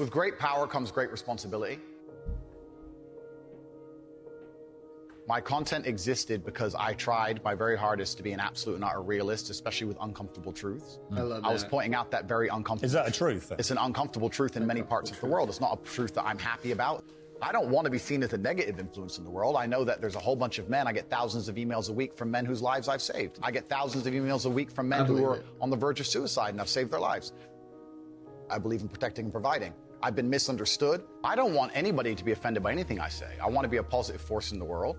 With great power comes great responsibility. My content existed because I tried my very hardest to be an absolute and utter realist, especially with uncomfortable truths. I love that. I was pointing out that very uncomfortable. Is that a truth? It's an uncomfortable truth in many parts of the world. It's not a truth that I'm happy about. I don't want to be seen as a negative influence in the world. I know that there's a whole bunch of men. I get thousands of emails a week from men whose lives I've saved. I get thousands of emails a week from men who are on the verge of suicide and I've saved their lives. I believe in protecting and providing. I've been misunderstood. I don't want anybody to be offended by anything I say. I want to be a positive force in the world.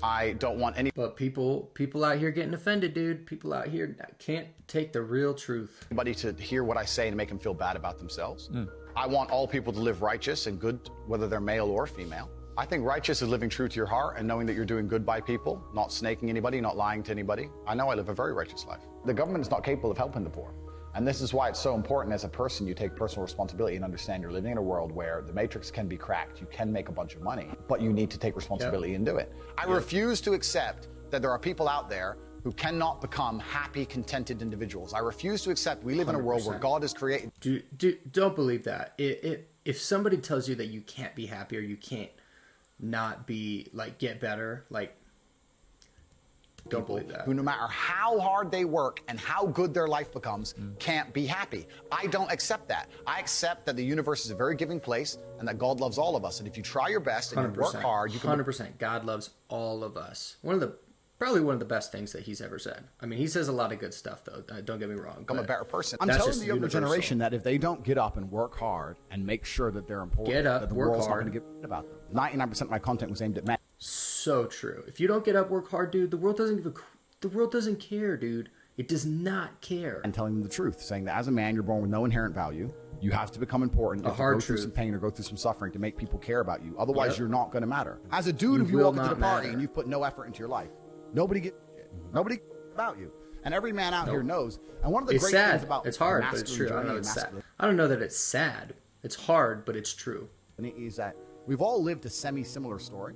I don't want any. But people out here getting offended, dude. People out here can't take the real truth. Anybody to hear what I say and make them feel bad about themselves. I want all people to live righteous and good, whether they're male or female. I think righteous is living true to your heart and knowing that you're doing good by people, not snaking anybody, not lying to anybody. I know I live a very righteous life. The government is not capable of helping the poor. And this is why it's so important as a person you take personal responsibility and understand you're living in a world where the matrix can be cracked. You can make a bunch of money, but you need to take responsibility and do it. I refuse to accept that there are people out there who cannot become happy, contented individuals. I refuse to accept we live in a world where God has created... Don't believe that. If somebody tells you that you can't be happy or you can't not be, like, get better, like... Don't believe that. Who, no matter how hard they work and how good their life becomes, can't be happy. I don't accept that. I accept that the universe is a very giving place and that God loves all of us. And if you try your best and you work hard, you can... 100%. God loves all of us. Probably one of the best things that he's ever said. I mean, he says a lot of good stuff, though. Don't get me wrong. I'm a better person. I'm telling the younger generation that if they don't get up and work hard and make sure that they're important, that the world's not going to give a shit about them. 99% of my content was aimed at men. So true. If you don't get up, work hard, dude, the world doesn't care, dude. It does not care. And telling them the truth, saying that as a man, you're born with no inherent value. You have to become important. You have to go through some pain or go through some suffering to make people care about you. Otherwise, you're not going to matter. As a dude, if you walk into the party and you've put no effort into your life, nobody gives a shit. Nobody cares about you. And every man out here knows. And one of the great things about it's hard, but it's true. I don't know it's sad. I don't know that it's sad. It's hard, but it's true. Is that we've all lived a semi-similar story.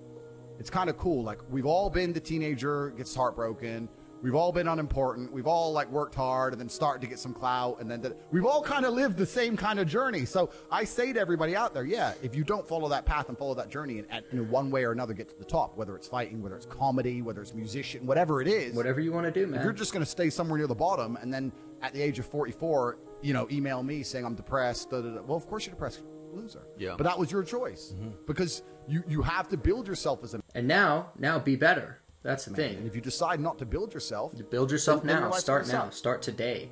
It's kind of cool. Like, we've all been the teenager, gets heartbroken. We've all been unimportant. We've all, like, worked hard and then started to get some clout. And then we've all kind of lived the same kind of journey. So I say to everybody out there, yeah, if you don't follow that path and follow that journey and in one way or another get to the top, whether it's fighting, whether it's comedy, whether it's musician, whatever it is. Whatever you want to do, man. If you're just going to stay somewhere near the bottom and then at the age of 44, email me saying I'm depressed. Well, of course you're depressed. Loser. Yeah. But that was your choice because you have to build yourself as a... And now be better. That's the thing. And if you decide not to build yourself... Build yourself now. Start now. Start today.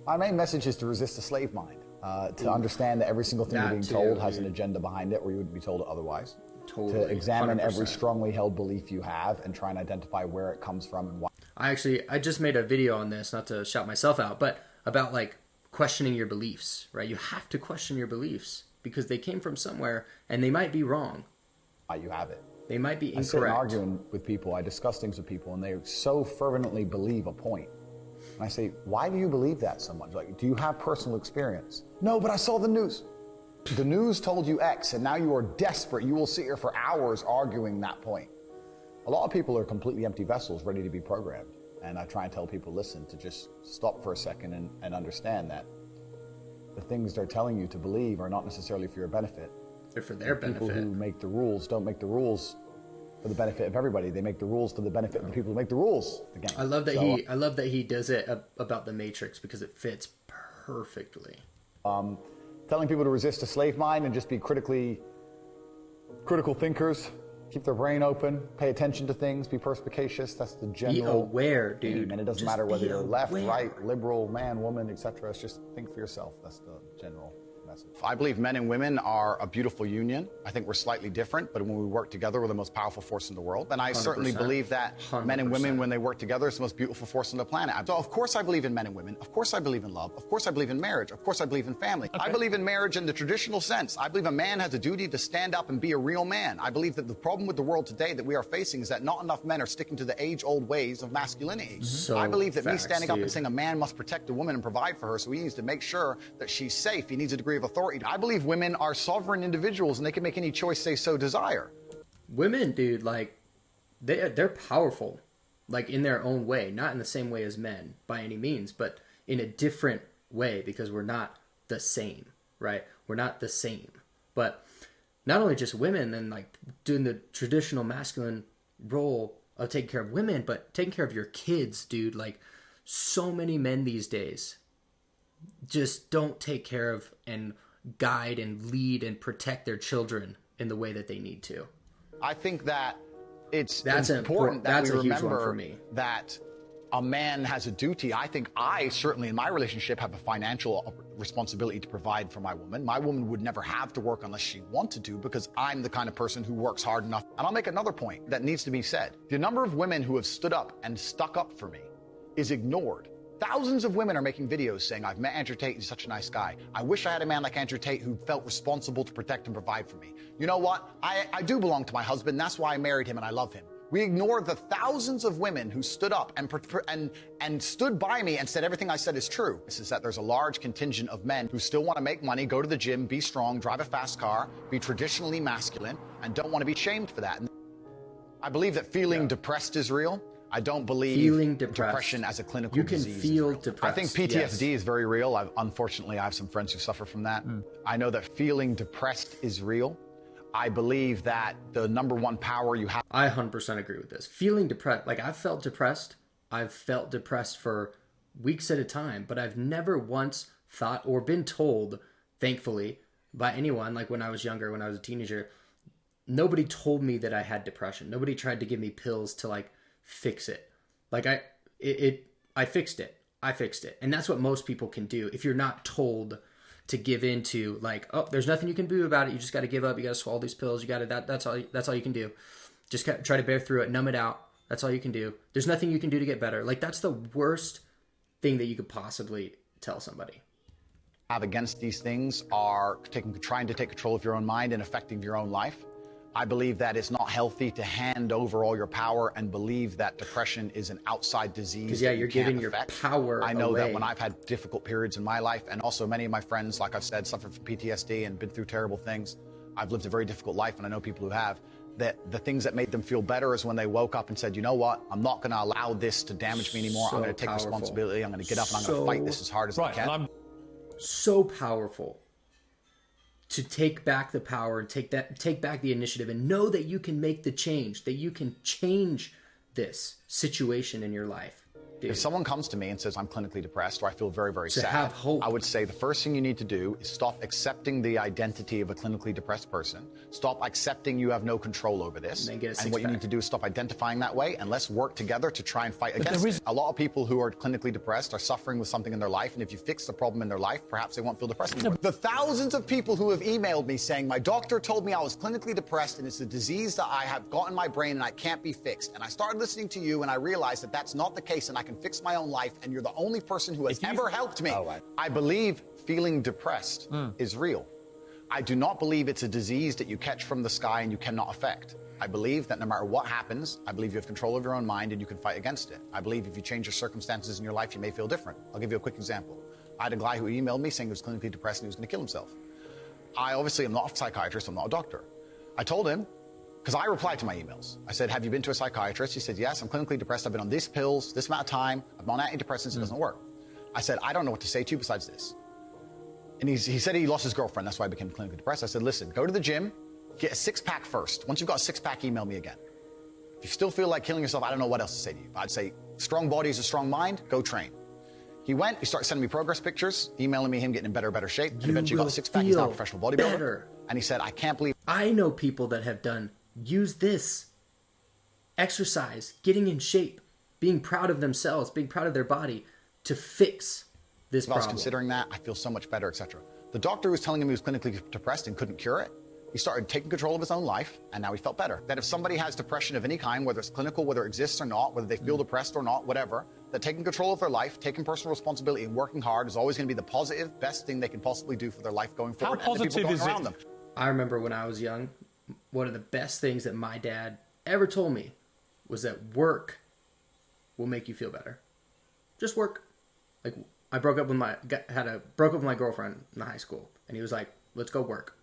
My main message is to resist the slave mind. To understand that every single thing you're being told has an agenda behind it or you wouldn't be told it otherwise. Totally. To examine 100%. every strongly held belief you have and try and identify where it comes from and why. I just made a video on this, not to shout myself out, but about, like, questioning your beliefs, right? You have to question your beliefs because they came from somewhere and they might be wrong. You have it. They might be incorrect. I sit and arguing with people. I discuss things with people and they so fervently believe a point. And I say, why do you believe that so much? Like, do you have personal experience? No, but I saw the news. The news told you X and now you are desperate. You will sit here for hours arguing that point. A lot of people are completely empty vessels ready to be programmed. And I try and tell people, listen, to just stop for a second and understand that the things they're telling you to believe are not necessarily for your benefit. They're for their benefit. People who make the rules don't make the rules for the benefit of everybody. They make the rules for the benefit of the people who make the rules. The game. I love that he does it about the Matrix because it fits perfectly. Telling people to resist a slave mind and just be critical thinkers. Keep their brain open, pay attention to things, be perspicacious. That's the general... Be aware, dude. And it doesn't matter whether you're left, right, liberal, man, woman, etc. It's just think for yourself. That's the general message. I believe men and women are a beautiful union. I think we're slightly different, but when we work together, we're the most powerful force in the world. And I 100%. Certainly believe that 100%. Men and women, when they work together, it's the most beautiful force on the planet. So, of course, I believe in men and women. Of course, I believe in love. Of course, I believe in marriage. Of course, I believe in family. Okay. I believe in marriage in the traditional sense. I believe a man has a duty to stand up and be a real man. I believe that the problem with the world today that we are facing is that not enough men are sticking to the age-old ways of masculinity. So I believe that me standing up and saying a man must protect a woman and provide for her, so he needs to make sure that she's safe. He needs a degree of authority. I believe women are sovereign individuals and they can make any choice they so desire. Women, dude, like, they're powerful, like, in their own way. Not in the same way as men, by any means, but in a different way, because we're not the same, right? We're not the same. But not only just women and like doing the traditional masculine role of taking care of women, but taking care of your kids, dude. Like so many men these days just don't take care of and guide and lead and protect their children in the way that they need to. I think that That's important that we a huge one remember for me. that a man has a duty. I think I certainly in my relationship have a financial responsibility to provide for my woman. My woman would never have to work unless she wanted to, because I'm the kind of person who works hard enough. And I'll make another point that needs to be said. The number of women who have stood up and stuck up for me is ignored. Thousands of women are making videos saying, I've met Andrew Tate, he's such a nice guy. I wish I had a man like Andrew Tate who felt responsible to protect and provide for me. You know what? I do belong to my husband. That's why I married him and I love him. We ignore the thousands of women who stood up and stood by me and said everything I said is true. This is that there's a large contingent of men who still want to make money, go to the gym, be strong, drive a fast car, be traditionally masculine, and don't want to be shamed for that. And I believe that feeling depressed is real. I don't believe depression as a clinical disease. You can feel depressed. I think PTSD is very real. Unfortunately, I have some friends who suffer from that. I know that feeling depressed is real. I believe that the number one power you have... I 100% agree with this. Feeling depressed, like I've felt depressed. I've felt depressed for weeks at a time, but I've never once thought or been told, thankfully, by anyone, like when I was younger, when I was a teenager, nobody told me that I had depression. Nobody tried to give me pills to like fix it. Like I fixed it. I fixed it. And that's what most people can do. If you're not told to give into like, oh, there's nothing you can do about it. You just got to give up. You got to swallow these pills. You got to, that's all you can do. Just try to bear through it, numb it out. That's all you can do. There's nothing you can do to get better. Like that's the worst thing that you could possibly tell somebody. Have against these things are trying to take control of your own mind and affecting your own life. I believe that it's not healthy to hand over all your power and believe that depression is an outside disease. Because you're giving your power I know away. that when I've had difficult periods in my life, and also many of my friends, like I've said, suffered from PTSD and been through terrible things. I've lived a very difficult life, and I know people who have. That the things that made them feel better is when they woke up and said, you know what, I'm not going to allow this to damage me anymore. I'm going to take responsibility. I'm going to get up and I'm going to fight this as hard as I can. So powerful to take back the power and take back the initiative and know that you can make the change, that you can change this situation in your life. Dude. If someone comes to me and says, I'm clinically depressed, or I feel very, very sad, have hope. I would say the first thing you need to do is stop accepting the identity of a clinically depressed person. Stop accepting you have no control over this. And what you need to do is stop identifying that way, and let's work together to try and fight against it. A lot of people who are clinically depressed are suffering with something in their life, and if you fix the problem in their life, perhaps they won't feel depressed anymore. The thousands of people who have emailed me saying, my doctor told me I was clinically depressed, and it's a disease that I have got in my brain and I can't be fixed. And I started listening to you, and I realized that that's not the case, and I can fix my own life, and you're the only person who has ever helped me. I believe feeling depressed is real. I do not believe it's a disease that you catch from the sky and you cannot affect. I believe that no matter what happens, I believe you have control of your own mind and you can fight against it. I believe if you change your circumstances in your life, you may feel different. I'll give you a quick example. I had a guy who emailed me saying he was clinically depressed and he was going to kill himself. I obviously am not a psychiatrist, I'm not a doctor. I told him, because I replied to my emails. I said, have you been to a psychiatrist? He said, yes, I'm clinically depressed. I've been on these pills, this amount of time. I'm on antidepressants, it doesn't work. I said, I don't know what to say to you besides this. And he said he lost his girlfriend, that's why I became clinically depressed. I said, listen, go to the gym, get a six-pack first. Once you've got a six-pack, email me again. If you still feel like killing yourself, I don't know what else to say to you. I'd say, strong body is a strong mind, go train. He went, he started sending me progress pictures, emailing me him getting in better shape. And eventually got a six-pack, he's now a professional bodybuilder. And he said, I can't believe... I know people that have use this exercise, getting in shape, being proud of themselves, being proud of their body to fix this problem. I was considering that, I feel so much better, etc. The doctor was telling him he was clinically depressed and couldn't cure it. He started taking control of his own life, and now he felt better. That if somebody has depression of any kind, whether it's clinical, whether it exists or not, whether they feel depressed or not, whatever, that taking control of their life, taking personal responsibility, and working hard is always going to be the positive, best thing they can possibly do for their life going forward. How positive is it? I remember when I was young, one of the best things that my dad ever told me was that work will make you feel better. Just work. Like I broke up with my girlfriend in high school, and he was like, "Let's go work.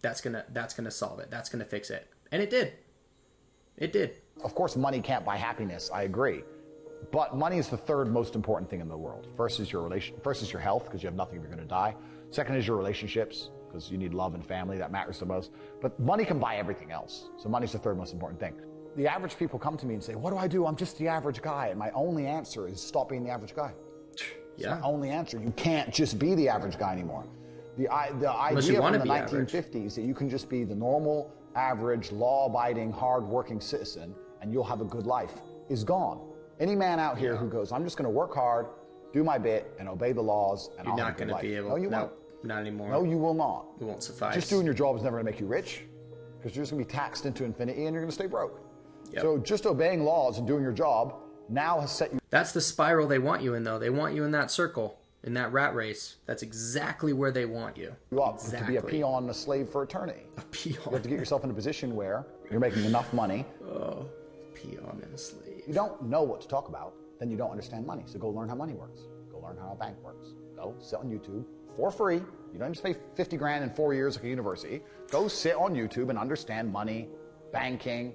That's gonna solve it. That's gonna fix it." And it did. It did. Of course, money can't buy happiness. I agree, but money is the third most important thing in the world. First is your health, because you have nothing if you're going to die. Second is your relationships. because you need love and family. That matters the most. But money can buy everything else. So money's the third most important thing. The average people come to me and say, what do I do? I'm just the average guy. And my only answer is stop being the average guy. Yeah. It's my only answer. You can't just be the average guy anymore. The idea from the 1950s that you can just be the normal, average, law-abiding, hard-working citizen and you'll have a good life is gone. Any man out here who goes, I'm just going to work hard, do my bit, and obey the laws, and You're I'll not have a good going to life. be able. No, you No, won't. not anymore. No, you will not. It won't suffice. Just doing your job is never going to make you rich, because you're just going to be taxed into infinity and you're going to stay broke. Yep. So just obeying laws and doing your job now has set you. That's the spiral they want you in, though. They want you in that circle, in that rat race. That's exactly where they want you. Up to be a peon and a slave for eternity. A peon. You have to get yourself in a position where you're making enough money. Oh, peon and a slave. You don't know what to talk about, then you don't understand money. So go learn how money works. Go learn how a bank works. Go sit on YouTube for free. You don't just pay 50 grand in 4 years like a university. Go sit on YouTube and understand money, banking,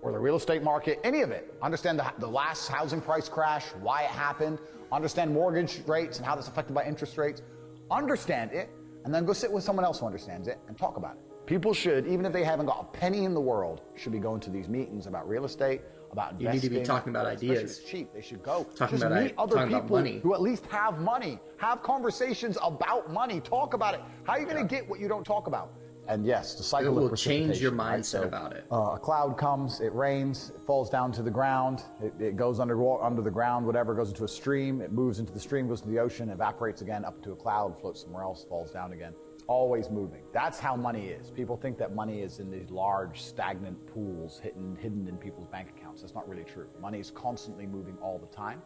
or the real estate market, any of it. Understand the last housing price crash, why it happened. Understand mortgage rates and how that's affected by interest rates. Understand it, and then go sit with someone else who understands it and talk about it. People should, even if they haven't got a penny in the world, should be going to these meetings about real estate, about investing. You need to be talking about ideas. It's cheap. They should go. Talking Just about meet other talking about people money. who at least have money. Have conversations about money. Talk about it. How are you going to get what you don't talk about? And yes, the cycle It of will change your precipitation, mindset right? So, about it. A cloud comes, it rains, it falls down to the ground, it goes under the ground, whatever, goes into a stream, it moves into the stream, goes to the ocean, evaporates again, up to a cloud, floats somewhere else, falls down again. It's always moving. That's how money is. People think that money is in these large, stagnant pools hidden in people's bank accounts. That's not really true. Money is constantly moving all the time.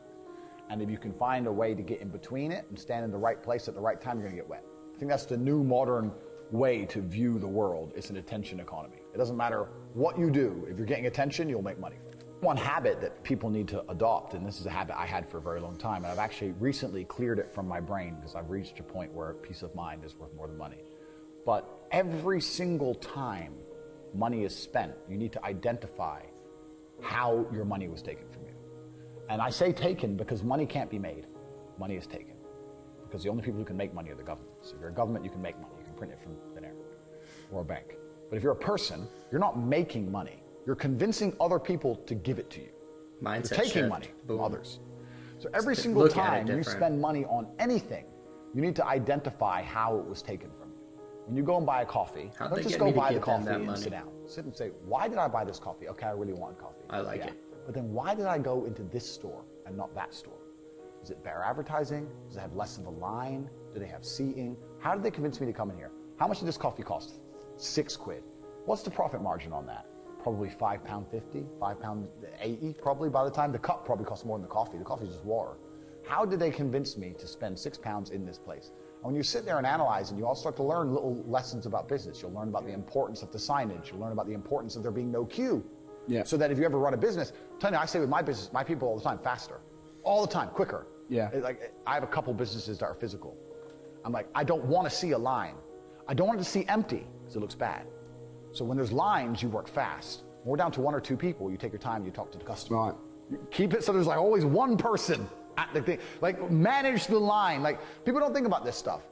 And if you can find a way to get in between it and stand in the right place at the right time, you're going to get wet. I think that's the new modern way to view the world. It's an attention economy. It doesn't matter what you do. If you're getting attention, you'll make money from it. One habit that people need to adopt, and this is a habit I had for a very long time, and I've actually recently cleared it from my brain because I've reached a point where peace of mind is worth more than money. But every single time money is spent, you need to identify how your money was taken from you. And I say taken because money can't be made. Money is taken. Because the only people who can make money are the governments. If you're a government, you can make money. You can print it from thin air or a bank. But if you're a person, you're not making money. You're convincing other people to give it to you. Mindset You're taking shift. money Boom. from others. So every single time you different. spend money on anything, you need to identify how it was taken from you. When you go and buy a coffee, How'd don't they just get go me to buy the give them coffee that and money? sit down. Sit and say, why did I buy this coffee? Okay, I really wanted coffee. I like Yeah. it. But then why did I go into this store and not that store? Is it better advertising? Does it have less of a line? Do they have seating? How did they convince me to come in here? How much did this coffee cost? £6. What's the profit margin on that? Probably £5.50, £5.80 probably by the time. The cup probably costs more than the coffee. The coffee is just water. How did they convince me to spend £6 in this place? And when you sit there and analyze and you all start to learn little lessons about business, you'll learn about the importance of the signage. You'll learn about the importance of there being no queue. Yeah. So that if you ever run a business, tell you, I say with my business, my people all the time, faster. All the time, quicker. Yeah. Like I have a couple businesses that are physical. I'm like, I don't want to see a line. I don't want it to see empty because it looks bad. So when there's lines, you work fast. When we're down to 1 or 2 people, you take your time, you talk to the customer. Right. You keep it so there's like always one person at the thing. Like manage the line. Like people don't think about this stuff.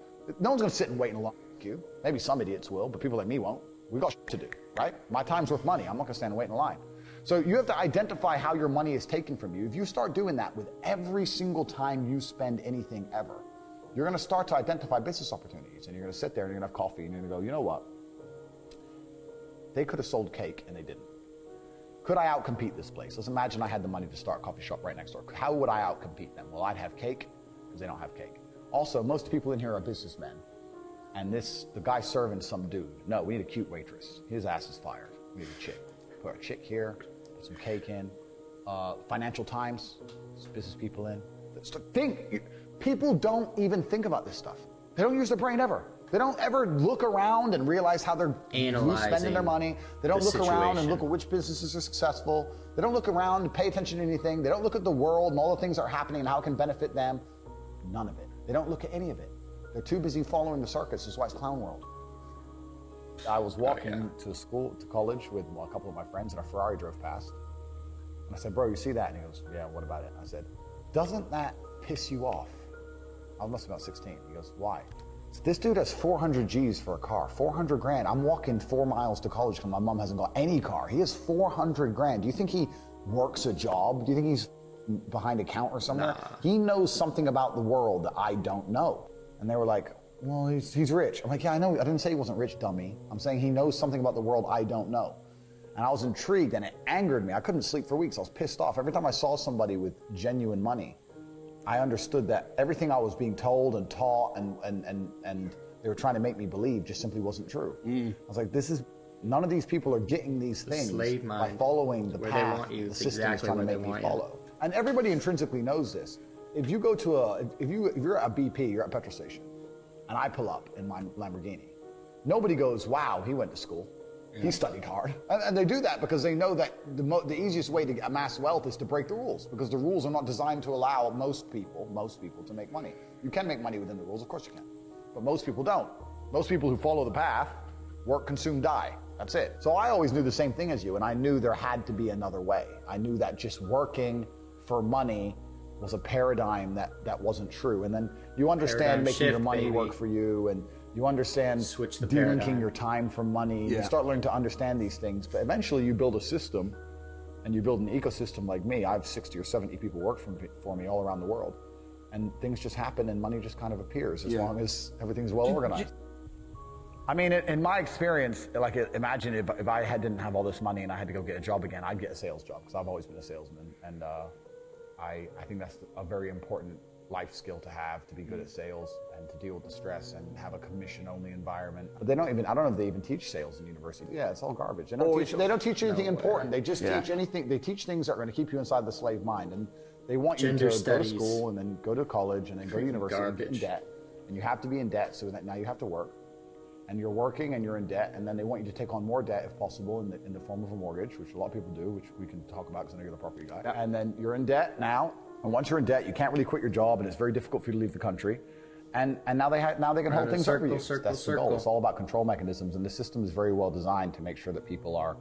No one's going to sit and wait in a long queue. Maybe some idiots will, but people like me won't. We got shit to do, right? My time's worth money. I'm not going to stand and wait in a line. So you have to identify how your money is taken from you. If you start doing that with every single time you spend anything ever, you're going to start to identify business opportunities, and you're going to sit there and you're going to have coffee and you're going to go, you know what? They could have sold cake and they didn't. Could I outcompete this place? Let's imagine I had the money to start a coffee shop right next door. How would I outcompete them? Well, I'd have cake because they don't have cake. Also, most people in here are businessmen. And the guy serving some dude. No, we need a cute waitress. His ass is fired. We need a chick. Put a chick here, put some cake in. Financial Times, business people in. People don't even think about this stuff. They don't use their brain ever. They don't ever look around and realize how they're spending their money. They don't look around and look at which businesses are successful. They don't look around and pay attention to anything. They don't look at the world and all the things that are happening and how it can benefit them. None of it. They don't look at any of it. They're too busy following the circus. That's why it's clown world. I was walking to college with a couple of my friends, and a Ferrari drove past. And I said, bro, you see that? And he goes, yeah, what about it? I said, doesn't that piss you off? I must have been about 16. He goes, why? This dude has 400 G's for a car, 400 grand. I'm walking 4 miles to college because my mom hasn't got any car. He has 400 grand. Do you think he works a job? Do you think he's behind a counter somewhere? Nah. He knows something about the world that I don't know. And they were like, well, he's rich. I'm like, yeah, I know. I didn't say he wasn't rich, dummy. I'm saying he knows something about the world I don't know. And I was intrigued, and it angered me. I couldn't sleep for weeks. I was pissed off. Every time I saw somebody with genuine money, I understood that everything I was being told and taught and they were trying to make me believe just simply wasn't true. I was like, none of these people are getting these things by following the path they want you. the system Exactly is trying to where make they me want follow. And everybody intrinsically knows this. If you go to if you're at a BP, you're at a petrol station, and I pull up in my Lamborghini, nobody goes, wow, he went to school. He studied hard. And they do that because they know that the easiest way to amass wealth is to break the rules, because the rules are not designed to allow most people to make money. You can make money within the rules, of course you can. But most people don't. Most people who follow the path work, consume, die. That's it. So I always knew the same thing as you, and I knew there had to be another way. I knew that just working for money was a paradigm that wasn't true. And then you understand making your money work for you, and you understand delinking your time from money. Yeah. You start learning to understand these things, but eventually you build a system, and you build an ecosystem like me. I have 60 or 70 people work for me all around the world, and things just happen, and money just kind of appears as long as everything's well organized. I mean, in my experience, like, imagine if I didn't have all this money and I had to go get a job again, I'd get a sales job, because I've always been a salesman, and I think that's a very important life skill to have, to be good at sales and to deal with the stress and have a commission-only environment. But I don't know if they even teach sales in university. Yeah, it's all garbage. They don't teach anything important. They just teach anything. They teach things that are going to keep you inside the slave mind. And they want you to go to school and then go to college and then go to university and get in debt. And you have to be in debt, so that now you have to work. And you're working and you're in debt, and then they want you to take on more debt if possible in the form of a mortgage, which a lot of people do, which we can talk about because I know you're the property guy. Yeah. And then you're in debt now. And once you're in debt, you can't really quit your job, and it's very difficult for you to leave the country. And now they can hold things over you. That's the goal. It's all about control mechanisms, and the system is very well designed to make sure that people are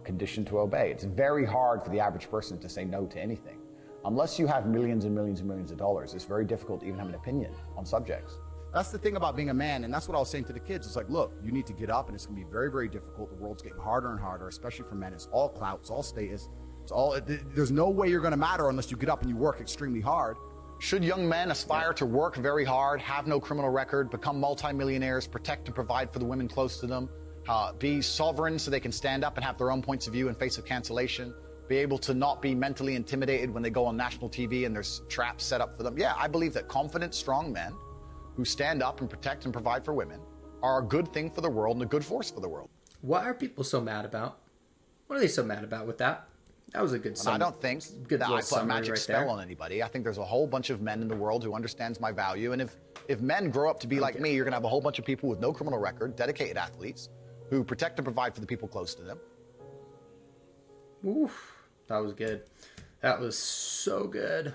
conditioned to obey. It's very hard for the average person to say no to anything. Unless you have millions and millions and millions of dollars, it's very difficult to even have an opinion on subjects. That's the thing about being a man, and that's what I was saying to the kids. It's like, look, you need to get up, and it's going to be very, very difficult. The world's getting harder and harder, especially for men. It's all clout, it's all status. There's no way you're going to matter unless you get up and you work extremely hard. Should young men aspire to work very hard, have no criminal record, become multimillionaires, protect and provide for the women close to them, be sovereign so they can stand up and have their own points of view in face of cancellation, be able to not be mentally intimidated when they go on national TV and there's traps set up for them? Yeah, I believe that confident, strong men who stand up and protect and provide for women are a good thing for the world and a good force for the world. What are people so mad about? What are they so mad about with that? That was a good summary. I don't think that I put a magic spell on anybody. I think there's a whole bunch of men in the world who understands my value. And if men grow up to be like me, you're going to have a whole bunch of people with no criminal record, dedicated athletes, who protect and provide for the people close to them. Oof, that was good. That was so good.